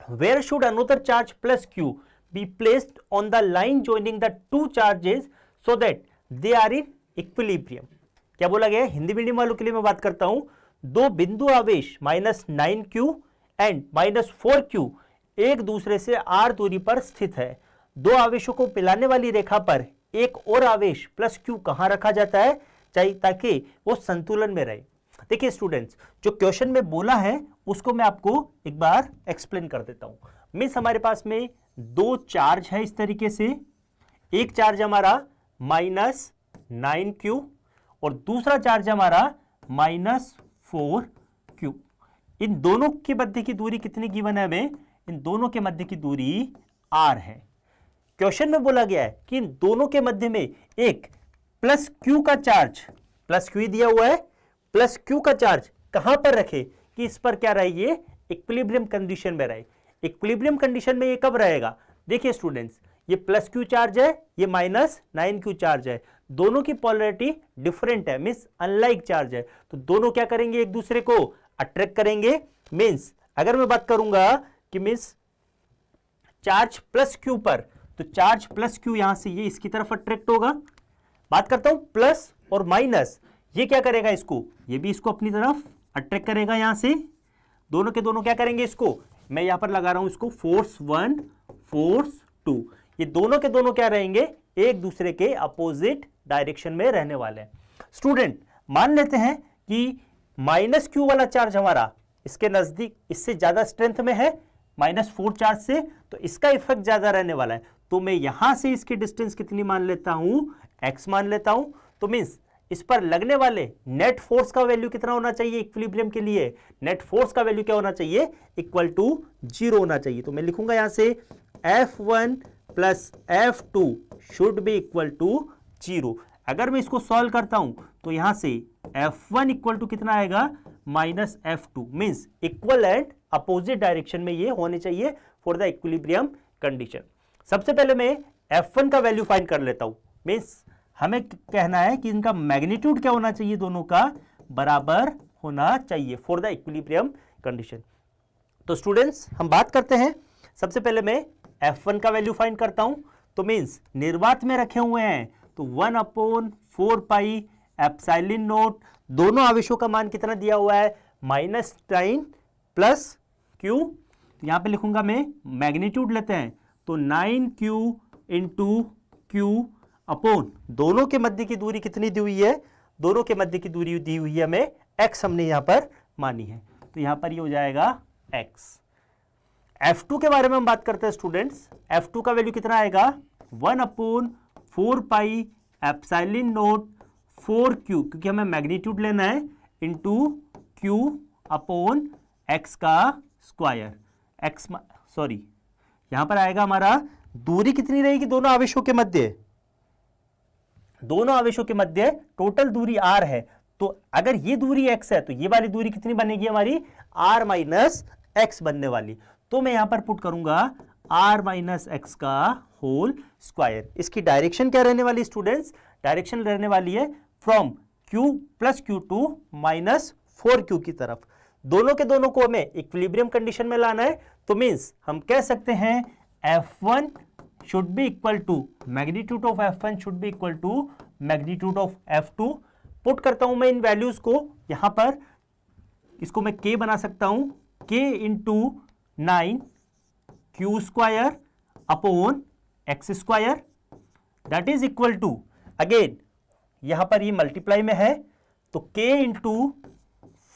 Where should another charge plus q be placed on the line joining the two charges so that they are in equilibrium. क्या बोला गया है, हिंदी मीडियम वालों के लिए मैं बात करता हूं। दो बिंदु आवेश -9q एंड -4q एक दूसरे से r दूरी पर स्थित है। दो आवेशों को मिलाने वाली रेखा पर एक और आवेश प्लस q कहां रखा जाता है, चाहिए ताकि वो संतुलन में रहे। देखिए स्टूडेंट्स, जो क्वेश्चन में बोला है उसको मैं आपको एक बार एक्सप्लेन कर देता हूं। मींस हमारे पास में दो चार्ज है इस तरीके से, एक चार्ज हमारा -9q और दूसरा चार्ज हमारा -4q। इन दोनों के मध्य की दूरी कितनी गिवन है हमें, इन दोनों के मध्य की दूरी r है। क्वेश्चन में बोला गया है कि इन दोनों के मध्य में एक प्लस q का चार्ज, प्लस q दिया हुआ है, प्लस q का चार्ज कहां पर रखे कि इस पर क्या रहे, ये इक्विलिब्रियम कंडीशन में रहे। इक्विलिब्रियम कंडीशन में ये कब रहेगा, देखिए स्टूडेंट्स, ये प्लस q चार्ज है, ये -9q चार्ज है, दोनों की पोलैरिटी डिफरेंट है, मींस अनलाइक चार्ज है। तो दोनों क्या करेंगे, एक दूसरे को अट्रैक्ट करेंगे। मींस अगर मैं बात करूंगा कि मींस चार्ज प्लस q पर, तो चार्ज प्लस q यहां से ये इसकी तरफ अट्रैक्ट होगा। बात करता हूं प्लस और माइनस, ये क्या करेगा, इसको, ये भी इसको अपनी तरफ अट्रैक्ट करेगा। यहां से दोनों के दोनों क्या करेंगे, इसको मैं यहां पर लगा रहा हूं इसको फोर्स 1 फोर्स 2, ये दोनों के दोनों क्या रहेंगे, एक दूसरे के अपोजिट डायरेक्शन में रहने वाले हैं। स्टूडेंट मान लेते हैं कि -q वाला चार्ज हमारा इसके नजदीक, इससे ज्यादा स्ट्रेंथ में है -4 चार्ज से, तो इसका इफेक्ट ज्यादा रहने वाला है। तो मैं यहां से इसकी डिस्टेंस कितनी मान लेता हूं, x मान लेता हूं। तो मींस इस पर लगने वाले नेट फोर्स का वैल्यू कितना होना चाहिए इक्विलिब्रियम के लिए, नेट फोर्स का वैल्यू क्या होना चाहिए, इक्वल टू 0 होना चाहिए। तो मैं लिखूंगा यहां से F1 plus F2 should be equal to 0। अगर मैं इसको सॉल्व करता हूं तो यहां से F1 इक्वल टू कितना आएगा, -F2, means equal and opposite direction में ये होने चाहिए फॉर द इक्विलिब्रियम कंडीशन। सबसे पहले मैं F1 का वैल्यू फाइंड कर लेता हूं। मींस हमें कहना है कि इनका मैग्नीट्यूड क्या होना चाहिए, दोनों का बराबर होना चाहिए फॉर द इक्विलिब्रियम कंडीशन। तो स्टूडेंट्स हम बात करते हैं, सबसे पहले मैं F1 का वैल्यू फाइंड करता हूं। तो मीन्स निर्वात में रखे हुए हैं तो 1/4 एप्सिलॉन नॉट, दोनों आवेशों का मान कितना दिया हुआ है -9 प्लस क्यू, यहां पे लिखूंगा मैं मैग्नीट्यूड लेते हैं तो 9Q इंटू क्यू अपॉन दोनों के मध्य की दूरी कितनी दी हुई है, दोनों के मध्य की दूरी दी हुई है हमें x हमने यहां पर मानी है, तो यहां पर ये हो जाएगा x। F2 के बारे में हम बात करते हैं स्टूडेंट्स, F2 का वैल्यू कितना आएगा 1/4 एप्सिलॉन नॉट 4Q, क्योंकि हमें मैग्नीट्यूड लेना है, इंटू Q अपॉन x का स्क्वायर, यहां पर आएगा हमारा दूरी कितनी रहेगी दोनों आवेशों के मध्य, दोनों आवेशों के मध्य टोटल दूरी r है, तो अगर ये दूरी x है तो ये वाली दूरी कितनी बनेगी हमारी r माइनस x बनने वाली, तो मैं यहां पर पुट करूंगा r माइनस एक्स का होल स्क्वायर। इसकी डायरेक्शन क्या रहने वाली स्टूडेंट्स, डायरेक्शन रहने वाली है from q plus Q to minus 4Q की तरफ, दोनों के दोनों को हमें इक्विलिब्रियम कंडीशन में लाना है, तो मीन्स हम कह सकते हैं F1 should be equal to magnitude of F1 should be equal to magnitude of F2। Put करता हूं मैं इन वैल्यूज को यहां पर, इसको मैं K बना सकता हूं, K into 9Q square upon x square that is equal to, again यहां पर ये मल्टीप्लाई में है तो K into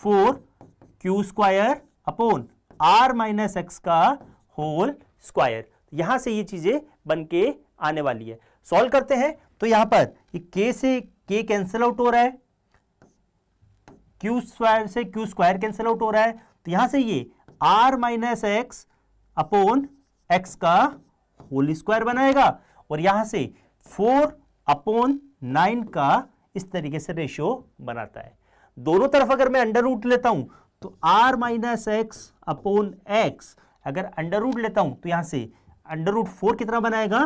4Q square upon R minus x का होल स्क्वायर, यहां से ये चीजें बन के आने वाली है। सॉल्व करते हैं तो यहां पर ये K से K कैंसिल आउट हो रहा है, Q स्क्वायर से Q स्क्वायर कैंसिल आउट हो रहा है, तो यहां से ये R minus x upon x का होल स्क्वायर बनाएगा, और यहां से 4/9 का इस तरीके से रेशियो बनाता है। दोनों तरफ अगर मैं अंडर रूट लेता हूं तो R minus x upon x, अगर अंडर रूट लेता हूं तो यहां से अंडर रूट 4 कितना बनाएगा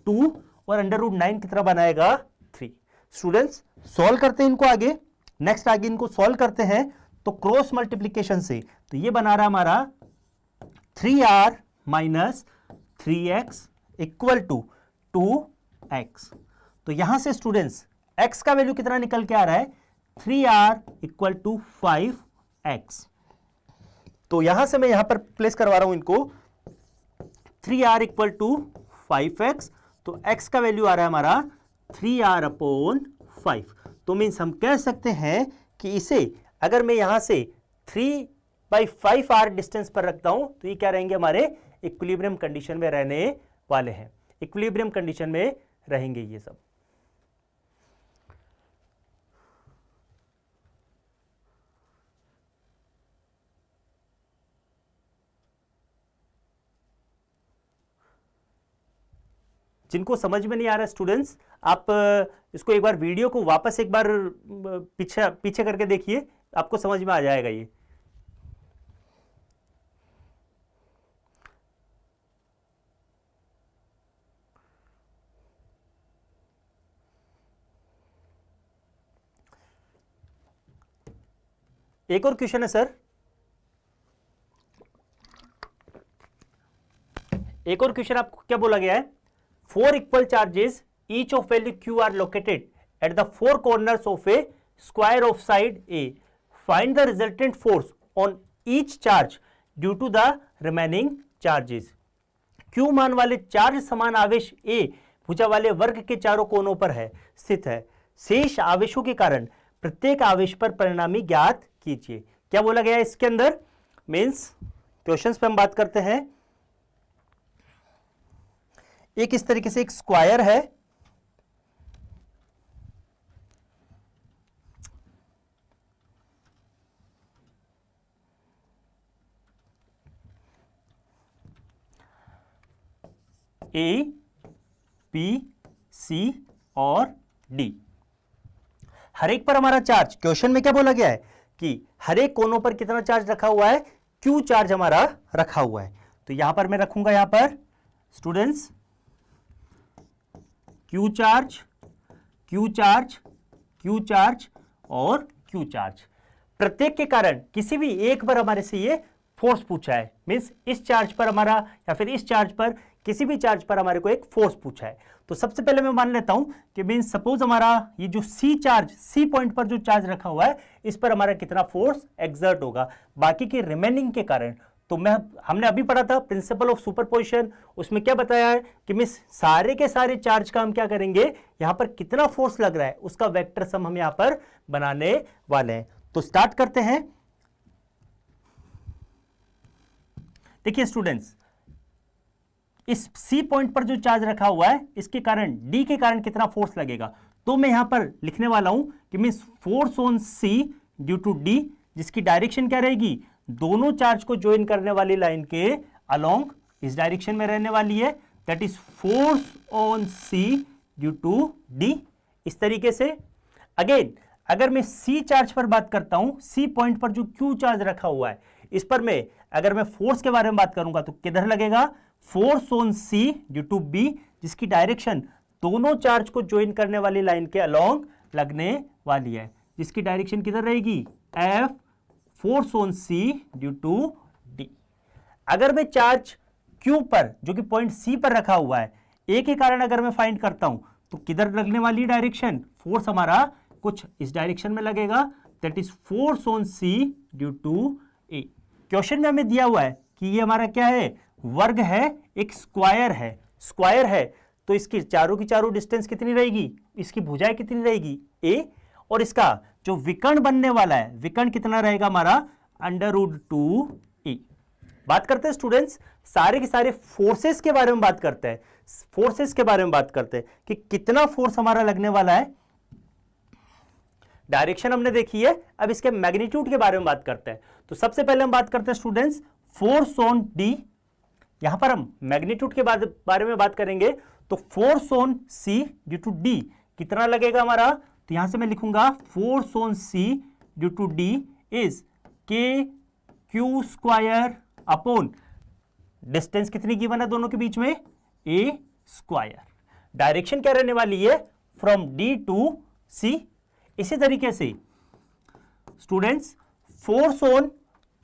2 और अंडर रूट 9 कितना बनाएगा 3। स्टूडेंट्स सॉल्व करते हैं इनको आगे, नेक्स्ट आगे इनको सॉल्व करते हैं तो क्रॉस मल्टीप्लीकेशन से, तो ये बना रहा हमारा 3R minus 3x equal to 2x। तो यहां से स्टूडेंट्स x का वैल्यू कितना निकल के आ रहा है 3R इक्वल टू 5x। तो यहां से मैं यहां पर प्लेस करवा रहा हूं इनको 3R इक्वल टू 5x, तो x का वैल्यू आ रहा है हमारा 3R अपॉन 5। तो मीन्स हम कह सकते हैं कि इसे अगर मैं यहां से 3/5R डिस्टेंस पर रखता हूं तो ये क्या रहेंगे हमारे इक्विलिब्रियम कंडीशन में रहने वाले हैं, इक्विलिब्रियम कंडीशन में रहेंगे ये सब। जिनको समझ में नहीं आ रहा स्टूडेंट्स, आप इसको एक बार वीडियो को वापस एक बार पीछे करके देखिए, आपको समझ में आ जाएगा ये। एक और क्वेश्चन है सर, एक और क्वेश्चन आपको क्या बोला गया है, 4 equal charges each of value q are located at the four corners of a square of side A. Find the resultant force on each charge due to the remaining charges. q मान वाले charge समान आवेश A भुजा वाले वर्ग के चारों कोनों पर है स्थित है, शेष आवेशों के कारण प्रत्येक आवेश पर परिणामी ज्ञात कीजिए। क्या बोला गया है इसके अंदर, मीन्स क्वेश्चंस पे हम बात करते हैं। एक इस तरीके से एक स्क्वायर है, ए बी सी और डी, हर एक पर हमारा चार्ज, क्वेश्चन में क्या बोला गया है कि हर एक कोनों पर कितना चार्ज रखा हुआ है, क्यू चार्ज हमारा रखा हुआ है। तो यहां पर मैं रखूंगा यहां पर students Q charge, Q charge, Q charge और क्यू चार्ज। प्रत्येक के कारण किसी भी एक पर हमारे से ये फोर्स पूछा है, मीन्स इस चार्ज पर हमारा या फिर इस चार्ज पर किसी भी चार्ज पर हमारे को एक फोर्स पूछा है। तो सबसे पहले मैं मान लेता हूं कि मींस सपोज हमारा ये जो सी चार्ज, सी पॉइंट पर जो चार्ज रखा हुआ है, इस पर हमारा कितना फोर्स एक्सर्ट होगा बाकी के रिमेनिंग के कारण। तो हमने अभी पढ़ा था प्रिंसिपल ऑफ सुपरपोजिशन, उसमें क्या बताया है कि मींस सारे के सारे चार्ज का हम क्या करेंगे, यहां पर कितना फोर्स लग रहा है उसका वेक्टर सम हम यहां पर बनाने वाले हैं। तो स्टार्ट करते हैं। देखिए स्टूडेंट्स, इस सी पॉइंट पर जो चार्ज रखा हुआ है इसके कारण डी के कारण कितना फोर्स लगेगा, तो मैं यहां पर लिखने वाला हूं कि means force on C due to D, जिसकी डायरेक्शन क्या रहेगी, दोनों चार्ज को ज्वाइन करने वाली लाइन के अलोंग इस डायरेक्शन में रहने वाली है, that is force on C due to D. इस तरीके से अगेन अगर मैं सी चार्ज पर बात करता हूं, सी पॉइंट पर जो क्यू चार्ज रखा हुआ है इस पर मैं अगर मैं फोर्स के बारे में बात करूंगा तो किधर लगेगा, force on C due to B, जिसकी डायरेक्शन दोनों चार्ज को ज्वाइन करने वाली लाइन के अलोंग लगने वाली है, जिसकी डायरेक्शन किधर रहेगी, F force on C due to D. अगर मैं चार्ज क्यू पर जो कि पॉइंट सी पर रखा हुआ है, ए के कारण अगर मैं फाइंड करता हूं तो किधर लगने वाली डायरेक्शन, फोर्स हमारा कुछ इस डायरेक्शन में लगेगा, that is force on C due to A. Question में हमें दिया हुआ है कि ये हमारा क्या है, वर्ग है, एक स्क्वायर है, स्क्वायर है तो इसकी चारों की चारों डिस्टेंस कितनी रहेगी, इसकी भुजाएं कितनी रहेगी ए, और इसका जो विकर्ण बनने वाला है विकर्ण कितना रहेगा हमारा, √2e। बात करते हैं स्टूडेंट्स, सारे के सारे फोर्सेस के बारे में बात करते हैं, फोर्सेस के बारे में बात करते हैं कि कितना फोर्स हमारा लगने वाला है। डायरेक्शन हमने देखी है, अब इसके मैग्नीट्यूड के बारे में बात करते हैं। तो सबसे पहले हम बात करते हैं स्टूडेंट्स फोर्स ऑन डी, यहां पर हम मैग्नीट्यूड के बारे में बात करेंगे, तो force on C due to D कितना लगेगा हमारा, तो यहां से मैं लिखूंगा force on C due to D is K Q square upon distance कितनी गिवन है दोनों के बीच में, ए स्क्वायर। डायरेक्शन क्या रहने वाली है, फ्रॉम डी टू सी। इसी तरीके से students force on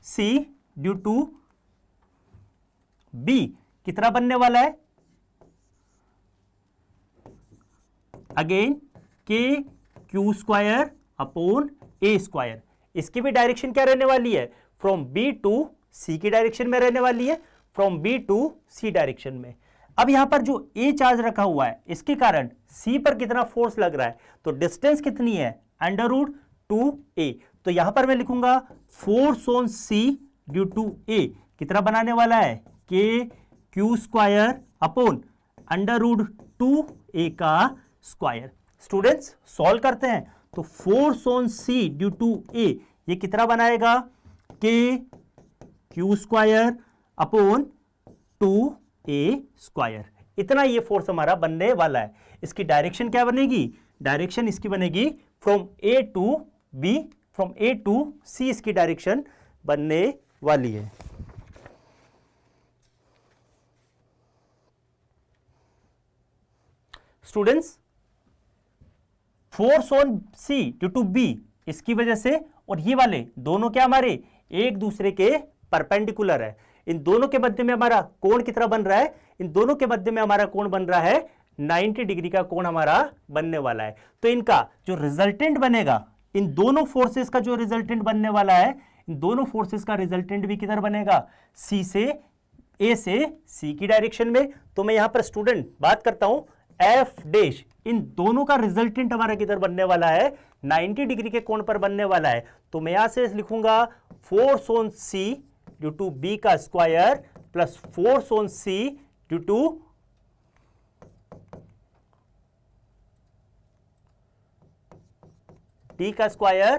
C due to B कितना बनने वाला है, again K Q square upon A square. इसकी भी डायरेक्शन क्या रहने वाली है, फ्रॉम बी टू सी की डायरेक्शन में रहने वाली है, from B to C direction में। अब यहां पर जो ए चार्ज रखा हुआ है इसके कारण सी पर कितना फोर्स लग रहा है, तो डिस्टेंस कितनी है, √2a। तो यहां पर मैं लिखूंगा force on C due to A कितना बनाने वाला है, K Q square upon √2a का स्क्वायर। स्टूडेंट्स सॉल्व करते हैं, तो force on C due to A ये कितना बनाएगा, के Q square upon 2a square. इतना ये फोर्स हमारा बनने वाला है। इसकी डायरेक्शन क्या बनेगी, डायरेक्शन इसकी बनेगी from A to B, from A to C इसकी डायरेक्शन बनने वाली है। Students force on C due to B इसकी वजह से, और ये वाले दोनों क्या हमारे एक दूसरे के परपेंडिकुलर है, इन दोनों के मध्य में हमारा कोण कितना बन रहा है, इन दोनों के मध्य में हमारा कोण बन रहा है 90 डिग्री का कोण हमारा बनने वाला है। तो इनका जो रिजल्टेंट बनेगा, इन दोनों फोर्सेस का जो रिजल्टेंट बनने वाला है, इन दोनों फोर्सेस का रिजल्टेंट भी किधर बनेगा, सी से ए से सी की डायरेक्शन में। तो मैं यहां पर स्टूडेंट बात करता हूं एफ डैश, इन दोनों का रिजल्टेंट हमारा किधर बनने वाला है, 90 डिग्री के कोण पर बनने वाला है। तो मैं यहां से लिखूंगा force on C due to B का square plus force on C due to D का square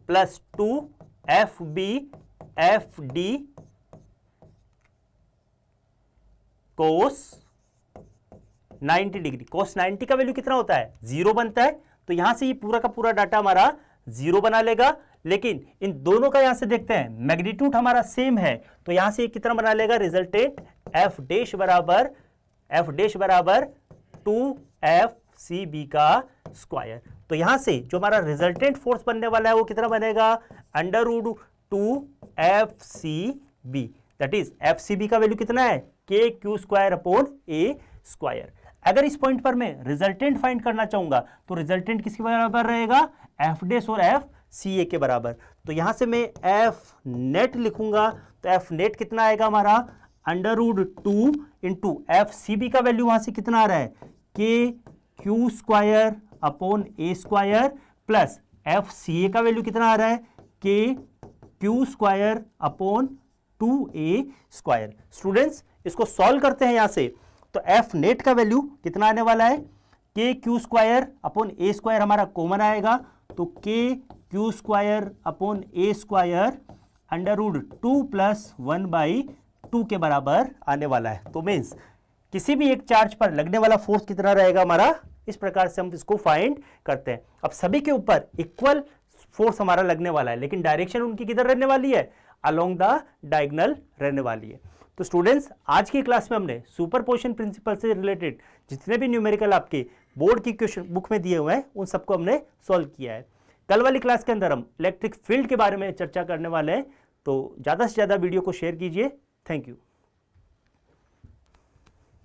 plus 2FB FD cos 90 degree. Cos 90 का वैल्यू कितना होता है, 0 बनता है, तो यहां से ये पूरा का पूरा डाटा हमारा 0 बना लेगा। लेकिन इन दोनों का यहां से देखते हैं मैग्नीट्यूड हमारा सेम है, तो यहां से कितना बना लेगा, रिजल्टेंट एफ डैश बराबर 2FCB का स्क्वायर। तो यहां से जो हमारा रिजल्टेंट फोर्स बनने वाला है वो कितना बनेगा, √2FCB, दैट इज FCB का वैल्यू कितना है K Q square upon A square. अगर इस पॉइंट पर मैं रिजल्टेंट फाइंड करना चाहूंगा तो रिजल्टेंट किसके बराबर रहेगा, एफ डेस और एफ सी ए के बराबर। तो यहां से मैं एफ नेट लिखूंगा, तो एफ नेट कितना आएगा हमारा, under root 2 into F C B का वैल्यू वहां से कितना आ रहा है, K Q square upon A square plus F C A का वैल्यू कितना आ रहा है, K Q square upon 2a square. Students इसको सॉल्व करते हैं यहां से, तो एफ नेट का वैल्यू कितना आने वाला है, K Q square upon A square हमारा कॉमन आएगा, तो के Q square upon A square under root 2 plus 1/2 के बराबर आने वाला है। तो मीन्स किसी भी एक चार्ज पर लगने वाला फोर्स कितना रहेगा हमारा, इस प्रकार से हम इसको फाइंड करते हैं। अब सभी के ऊपर इक्वल फोर्स हमारा लगने वाला है, लेकिन डायरेक्शन उनकी किधर रहने वाली है, अलोंग द डायगोनल रहने वाली है। तो स्टूडेंट्स आज की क्लास में हमने सुपरपोजिशन प्रिंसिपल से रिलेटेड जितने भी न्यूमेरिकल आपके बोर्ड की क्वेश्चन बुक में दिए हुए हैं उन सबको हमने सॉल्व किया है। कल वाली क्लास के अंदर हम इलेक्ट्रिक फील्ड के बारे में चर्चा करने वाले हैं, तो ज़्यादा से ज़्यादा वीडियो को शेयर कीजिए। Thank you.